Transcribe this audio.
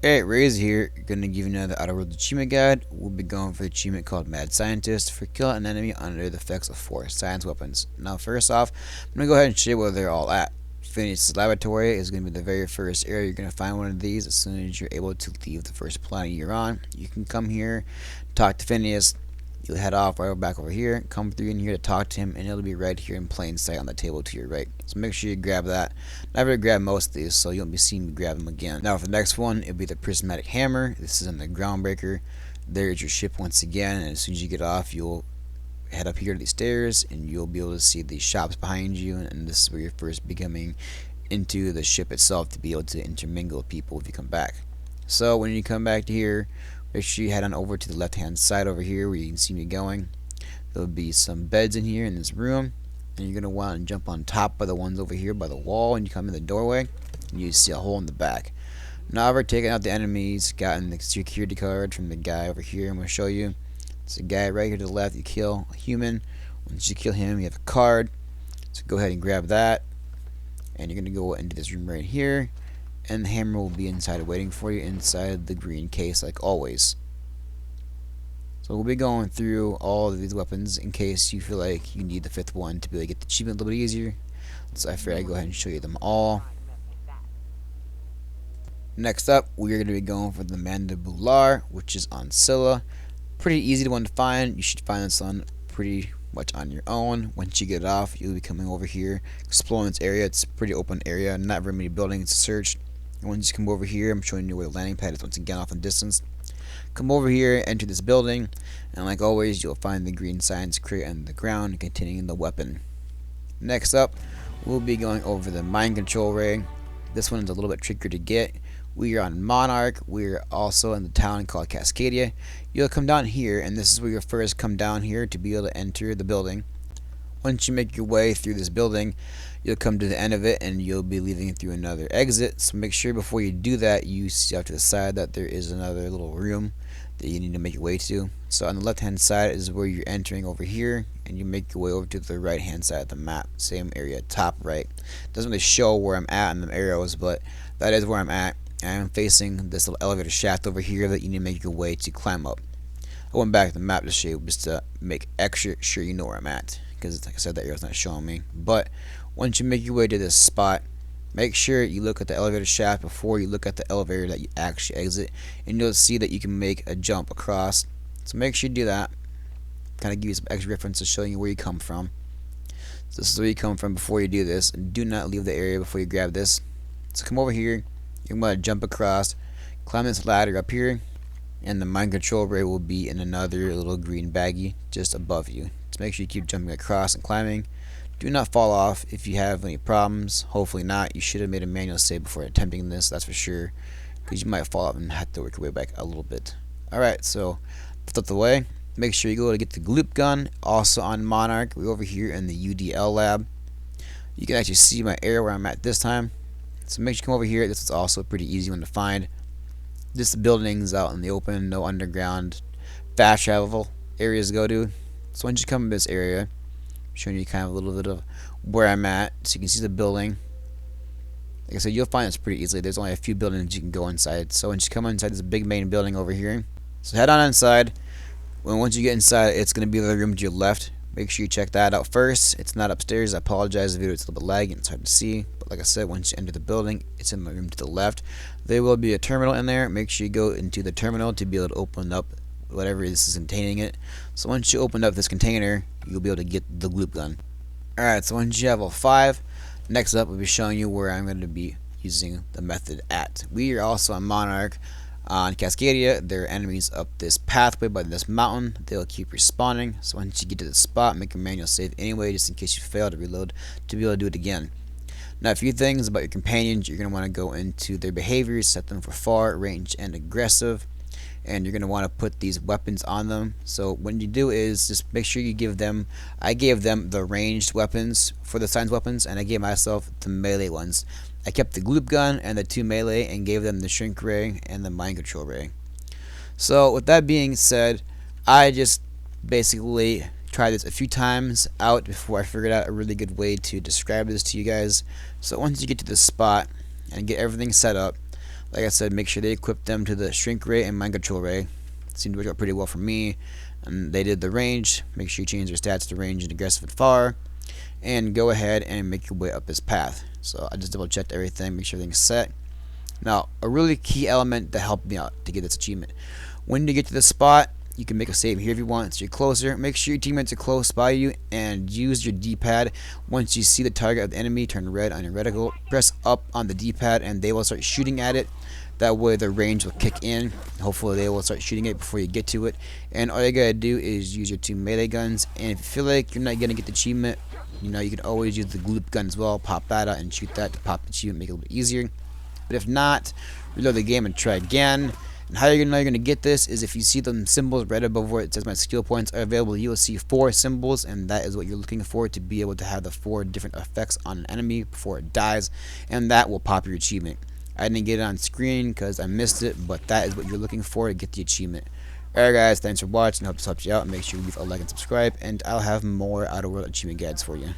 Hey, Raze here, gonna give you another Outerworld achievement guide. We'll be going for the achievement called Mad Scientist for kill an enemy under the effects of 4 science weapons. Now first off, I'm gonna go ahead and show you where they're all at. Phineas' laboratory is gonna be the very first area you're gonna find one of these as soon as you're able to leave the first planet you're on. You can come here, talk to Phineas. You'll head off right back over here, come through in here to talk to him, and it'll be right here in plain sight on the table to your right. So make sure you grab that. Never grab most of these, so you won't be seeing me grab them again. Now for the next one, it'll be the Prismatic Hammer. This is in the Groundbreaker. There is your ship once again, and as soon as you get off, you'll head up here to these stairs, and you'll be able to see the shops behind you, and this is where you're first becoming into the ship itself to be able to intermingle with people if you come back. So when you come back to here, make sure you head on over to the left hand side over here where you can see me going. There'll be some beds in here in this room, and you're going to want to jump on top of the ones over here by the wall. And you come in the doorway and you see a hole in the back. Now I've taken out the enemies, gotten the security card from the guy over here. I'm going to show you. It's a guy right here to the left. You kill a human. Once you kill him, you have a card, so go ahead and grab that, and you're going to go into this room right here, and the hammer will be inside waiting for you inside the green case like always. So we'll be going through all of these weapons in case you feel like you need the 5th one to be able to get the achievement a little bit easier. So I figured I'd go ahead and show you them all. Next up, we're going to be going for the Mandibular, which is on Scylla. Pretty easy one to find. You should find this one pretty much on your own. Once you get it off, you'll be coming over here, exploring this area. It's a pretty open area, not very many buildings to search. And once you come over here, I'm showing you where the landing pad is once again off in distance. Come over here, enter this building, and like always, you'll find the green science crate on the ground containing the weapon. Next up, we'll be going over the mind control ray. This one is a little bit trickier to get. We are on Monarch. We're also in the town called Casscadia. You'll come down here, and this is where you'll first come down here to be able to enter the building. Once you make your way through this building, you'll come to the end of it, and you'll be leaving through another exit. So make sure before you do that, you see off to the side that there is another little room that you need to make your way to. So on the left hand side is where you're entering over here, and you make your way over to the right hand side of the map, same area, top right. Doesn't really show where I'm at in the arrows, but that is where I'm at. I am facing this little elevator shaft over here that you need to make your way to climb up. I went back to the map to show you just to make extra sure you know where I'm at, because like I said, that arrow's not showing me. But once you make your way to this spot, make sure you look at the elevator shaft before you look at the elevator that you actually exit, and you'll see that you can make a jump across. So make sure you do that. Kind of give you some extra references showing you where you come from. So this is where you come from before you do this, and do not leave the area before you grab this. So come over here, you're going to jump across, climb this ladder up here, and the mind control ray will be in another little green baggie just above you. So make sure you keep jumping across and climbing. Do not fall off if you have any problems. Hopefully not. You should have made a manual save before attempting this, that's for sure, because you might fall off and have to work your way back a little bit. Alright, so lift up the way. Make sure you go to get the Gloop Gun, also on Monarch. We're over here in the UDL lab. You can actually see my area where I'm at this time. So make sure you come over here. This is also a pretty easy one to find. This building's out in the open, no underground fast travel areas to go to. So once you come to this area, showing you kind of a little bit of where I'm at, so you can see the building. Like I said, you'll find this pretty easily. There's only a few buildings you can go inside. So once you come inside this big main building over here, so head on inside. Once you get inside, it's going to be the room to your left. Make sure you check that out first. It's not upstairs. I apologize, the video is a little bit laggy and it's hard to see. But like I said, once you enter the building, it's in the room to the left. There will be a terminal in there. Make sure you go into the terminal to be able to open up whatever this is containing it. So once you open up this container, you'll be able to get the Gloop Gun. Alright, so once you have level 5, next up we'll be showing you where I'm going to be using the method at. We are also on Monarch. On Casscadia, there are enemies up this pathway by this mountain. They'll keep respawning. So once you get to the spot, make a manual save anyway, just in case you fail to reload to be able to do it again. Now, a few things about your companions. You're going to want to go into their behaviors, set them for far, range, and aggressive. And you're going to want to put these weapons on them. So what you do is just make sure you give them, I gave them the ranged weapons for the science weapons, and I gave myself the melee ones. I kept the Gloop Gun and the 2 melee and gave them the shrink ray and the mind control ray. So with that being said, I just basically tried this a few times out before I figured out a really good way to describe this to you guys. So once you get to this spot and get everything set up, Like I said, make sure they equip them to the shrink ray and mind control ray. Seemed to work out pretty well for me. And they did the range. Make sure you change their stats to range and aggressive and far. And go ahead and make your way up this path. So I just double checked everything, make sure everything's set. Now, a really key element to help me out to get this achievement. When you get to the spot, you can make a save here if you want, so you're closer. Make sure your teammates are close by you and use your D-pad. Once you see the target of the enemy turn red on your reticle, press up on the D-pad and they will start shooting at it. That way the range will kick in. Hopefully they will start shooting it before you get to it. And all you gotta do is use your 2 melee guns. And if you feel like you're not gonna get the achievement, you know, you can always use the Gloop Gun as well. Pop that out and shoot that to pop the achievement, make it a little bit easier. But if not, reload the game and try again. And how you're gonna know you're gonna get this is if you see them symbols right above where it says my skill points are available, you will see 4 symbols, and that is what you're looking for to be able to have the 4 different effects on an enemy before it dies, and that will pop your achievement. I didn't get it on screen because I missed it, but that is what you're looking for to get the achievement. Alright guys, thanks for watching. I hope this helps you out. Make sure you leave a like and subscribe, and I'll have more Outer World achievement guides for you.